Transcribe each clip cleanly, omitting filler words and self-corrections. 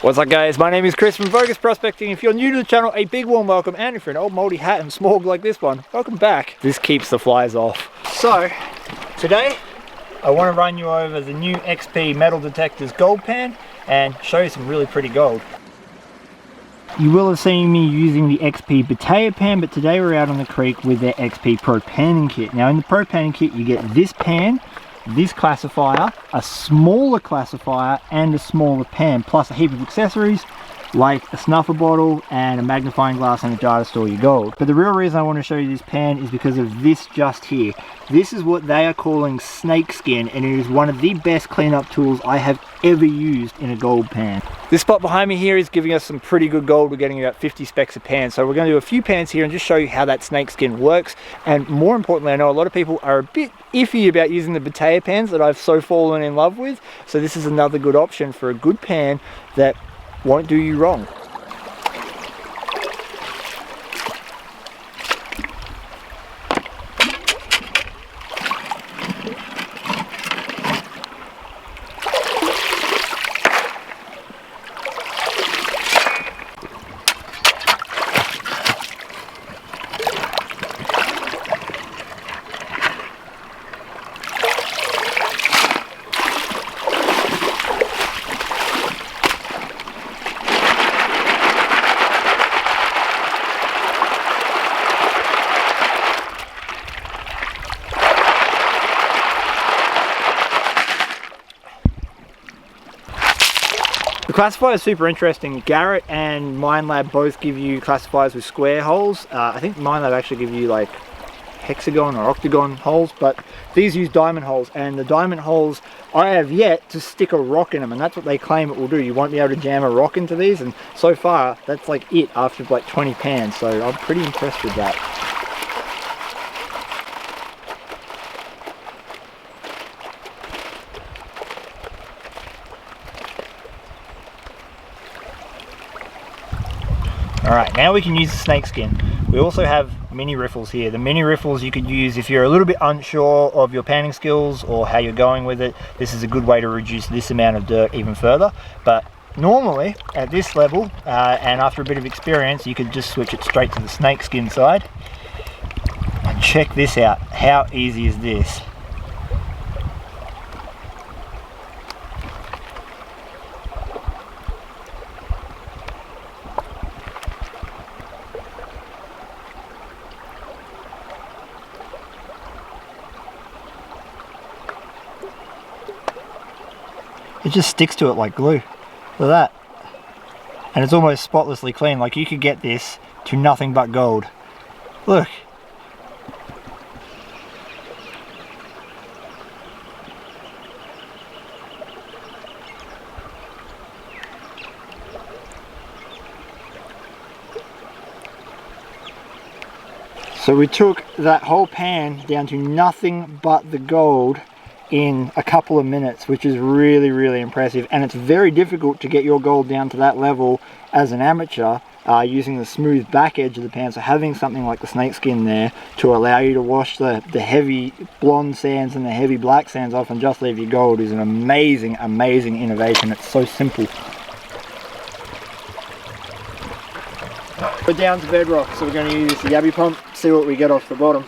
What's up guys, my name is Chris from Vo-Gus Prospecting. If you're new to the channel, a big warm welcome, and if you're an old moldy hat and smog like this one, welcome back. This keeps the flies off. So, today I want to run you over the new XP Metal Detectors gold pan and show you some really pretty gold. You will have seen me using the XP Botella pan, but today we're out on the creek with their XP Pro Panning Kit. Now in the Pro Panning Kit you get this pan, this classifier, a smaller classifier and a smaller pan, plus a heap of accessories like a snuffer bottle and a magnifying glass and a jar to store your gold. But the real reason I want to show you this pan is because of this just here. This is what they are calling snake skin, and it is one of the best cleanup tools I have ever used in a gold pan. This spot behind me here is giving us some pretty good gold. We're getting about 50 specks a pan. So we're going to do a few pans here and just show you how that snake skin works. And more importantly, I know a lot of people are a bit iffy about using the Botella pans that I've so fallen in love with. So this is another good option for a good pan that won't do you wrong. The classifier is super interesting. Garrett and Minelab both give you classifiers with square holes. I think Minelab actually give you like hexagon or octagon holes, but these use diamond holes, and the diamond holes, I have yet to stick a rock in them, and that's what they claim it will do. You won't be able to jam a rock into these, and so far that's like it after like 20 pans, so I'm pretty impressed with that. Alright, now we can use the snake skin. We also have mini riffles here. The mini riffles you could use if you're a little bit unsure of your panning skills or how you're going with it. This is a good way to reduce this amount of dirt even further. But normally at this level and after a bit of experience, you could just switch it straight to the snake skin side. And check this out. How easy is this? It just sticks to it like glue. Look at that. And it's almost spotlessly clean. Like you could get this to nothing but gold. Look. So we took that whole pan down to nothing but the gold in a couple of minutes, which is really, really impressive. And it's very difficult to get your gold down to that level as an amateur using the smooth back edge of the pan. So having something like the snake skin there to allow you to wash the heavy blonde sands and the heavy black sands off and just leave your gold is an amazing, amazing innovation. It's so simple. We're down to bedrock, so we're going to use the yabby pump, see what we get off the bottom.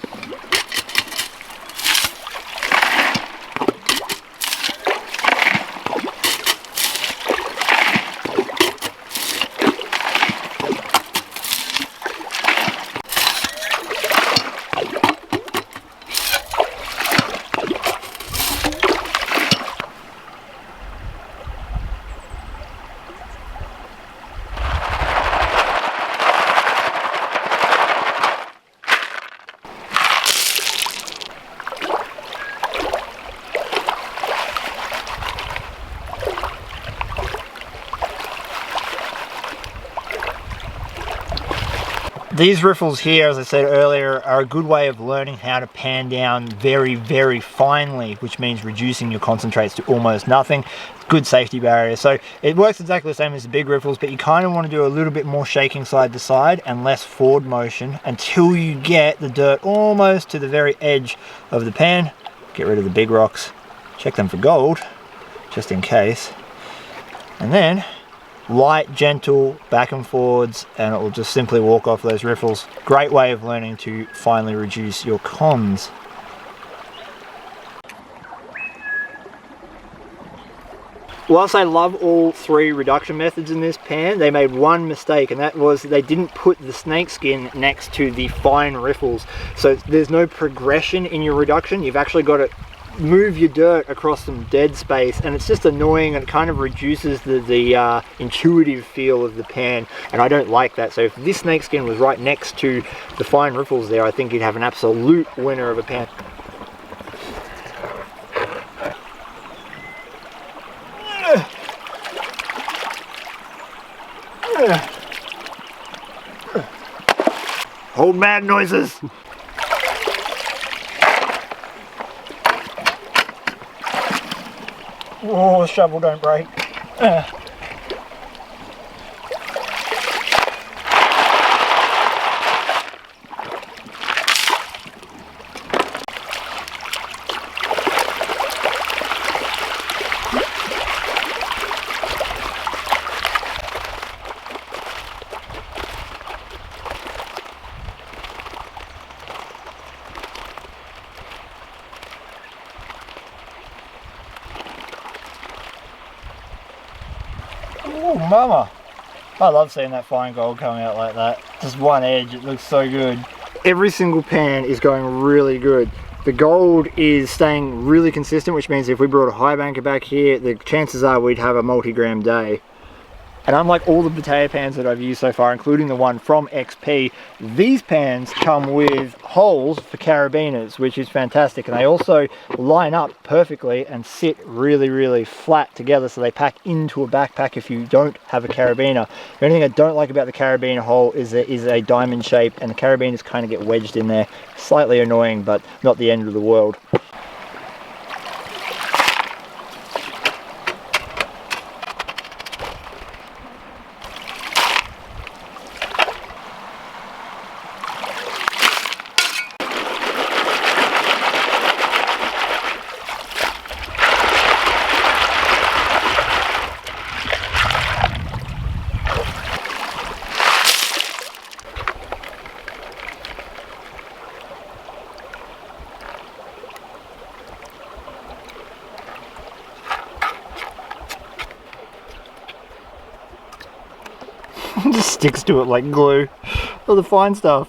These riffles here, as I said earlier, are a good way of learning how to pan down very, very finely, which means reducing your concentrates to almost nothing. Good safety barrier. So it works exactly the same as the big riffles, but you kind of want to do a little bit more shaking side to side and less forward motion until you get the dirt almost to the very edge of the pan. Get rid of the big rocks, check them for gold, just in case. And then light, gentle, back and forwards, and it will just simply walk off those riffles. Great way of learning to finally reduce your cons. Whilst I love all three reduction methods in this pan, they made one mistake, and that was they didn't put the snake skin next to the fine riffles. So there's no progression in your reduction. You've actually got to move your dirt across some dead space, and it's just annoying, and it kind of reduces the intuitive feel of the pan, and I don't like that. So if this snake skin was right next to the fine riffles there, I think you'd have an absolute winner of a pan. Old man noises. Oh, the shovel don't break. Oh, mama. I love seeing that fine gold coming out like that. Just one edge, it looks so good. Every single pan is going really good. The gold is staying really consistent, which means if we brought a high banker back here, the chances are we'd have a multi-gram day. And unlike all the potato pans that I've used so far, including the one from XP, these pans come with holes for carabiners, which is fantastic. And they also line up perfectly and sit really, really flat together, so they pack into a backpack if you don't have a carabiner. The only thing I don't like about the carabiner hole is there is a diamond shape, and the carabiners kind of get wedged in there. Slightly annoying, but not the end of the world. Just sticks to it like glue. All the fine stuff.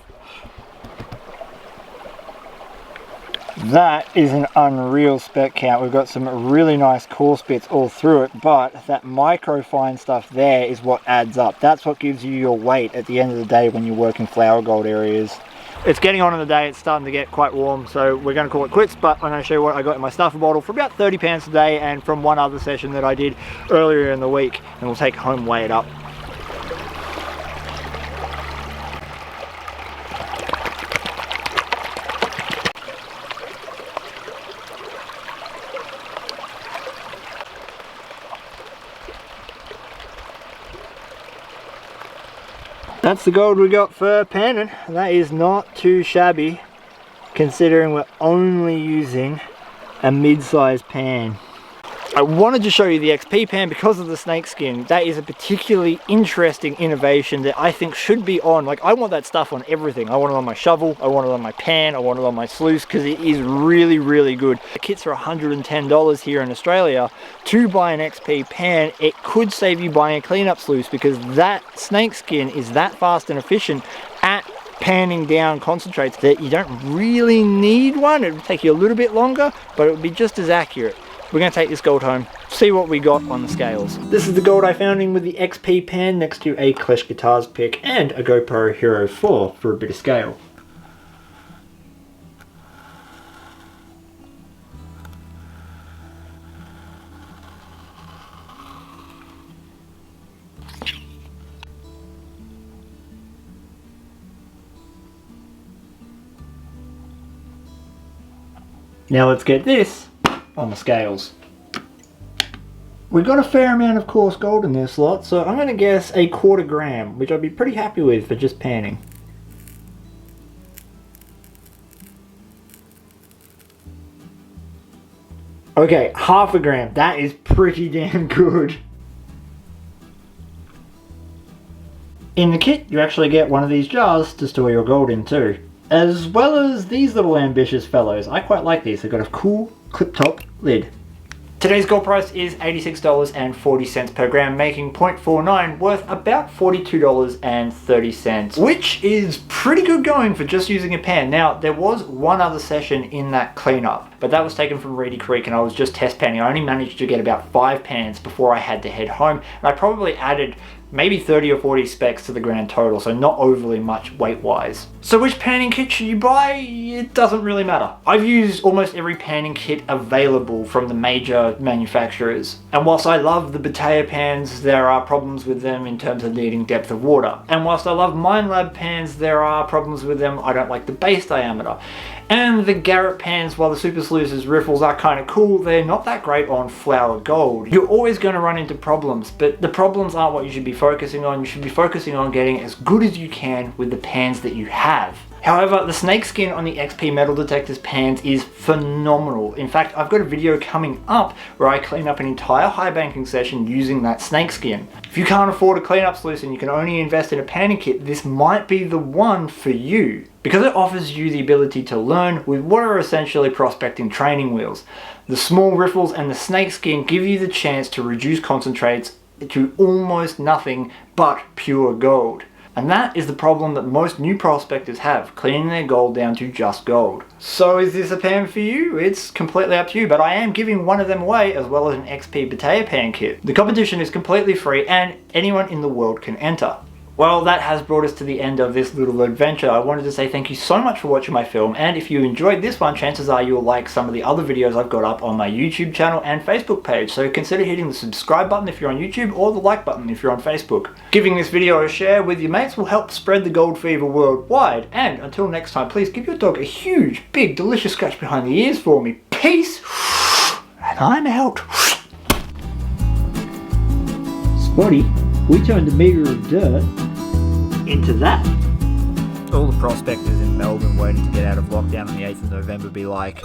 That is an unreal spec count. We've got some really nice coarse bits all through it, but that micro fine stuff there is what adds up. That's what gives you your weight at the end of the day when you work in flower gold areas. It's getting on in the day, it's starting to get quite warm, so we're going to call it quits, but I'm going to show you what I got in my snuffer bottle for about 30 pounds a day, and from one other session that I did earlier in the week, and we'll take it home, weigh it up. That's the gold we got for panning. That is not too shabby considering we're only using a mid-sized pan. I wanted to show you the XP pan because of the snake skin. That is a particularly interesting innovation that I think should be on. Like, I want that stuff on everything. I want it on my shovel, I want it on my pan, I want it on my sluice, because it is really, really good. The kits are $110 here in Australia. To buy an XP pan, it could save you buying a cleanup sluice, because that snake skin is that fast and efficient at panning down concentrates that you don't really need one. It would take you a little bit longer, but it would be just as accurate. We're going to take this gold home, see what we got on the scales. This is the gold I found in with the XP pan next to a Clash Guitars pick and a GoPro Hero 4 for a bit of scale. Now let's get this on the scales. We've got a fair amount of coarse gold in this lot, so I'm going to guess a 1/4 gram, which I'd be pretty happy with for just panning. Okay, 1/2 gram. That is pretty damn good. In the kit, you actually get one of these jars to store your gold in too. As well as these little ambitious fellows. I quite like these. They've got a cool clip-top lid. Today's gold price is $86.40 per gram, making 0.49 worth about $42.30, which is pretty good going for just using a pan. Now, there was one other session in that cleanup, but that was taken from Reedy Creek and I was just test panning. I only managed to get about 5 pans before I had to head home, and I probably added maybe 30 or 40 specs to the grand total, so not overly much weight-wise. So which panning kit should you buy? It doesn't really matter. I've used almost every panning kit available from the major manufacturers. And whilst I love the Batea pans, there are problems with them in terms of needing depth of water. And whilst I love Minelab pans, there are problems with them. I don't like the base diameter. And the Garrett pans, while the Super Sluice's riffles are kind of cool, they're not that great on flour gold. You're always going to run into problems, but the problems aren't what you should be focusing on. You should be focusing on getting as good as you can with the pans that you have. However, the snakeskin on the XP Metal Detectors pans is phenomenal. In fact, I've got a video coming up where I clean up an entire high banking session using that snakeskin. If you can't afford a cleanup sluice and you can only invest in a panning kit, this might be the one for you, because it offers you the ability to learn with what are essentially prospecting training wheels. The small riffles and the snakeskin give you the chance to reduce concentrates to almost nothing but pure gold. And that is the problem that most new prospectors have, cleaning their gold down to just gold. So is this a pan for you? It's completely up to you, but I am giving one of them away as well as an XP Batea pan kit. The competition is completely free and anyone in the world can enter. Well, that has brought us to the end of this little adventure. I wanted to say thank you so much for watching my film, and if you enjoyed this one, chances are you'll like some of the other videos I've got up on my YouTube channel and Facebook page, so consider hitting the subscribe button if you're on YouTube or the like button if you're on Facebook. Giving this video a share with your mates will help spread the gold fever worldwide, and until next time, please give your dog a huge, big, delicious scratch behind the ears for me. Peace, and I'm out. Spotty, we turned a meter of dirt into that. All the prospectors in Melbourne waiting to get out of lockdown on the 8th of November be like...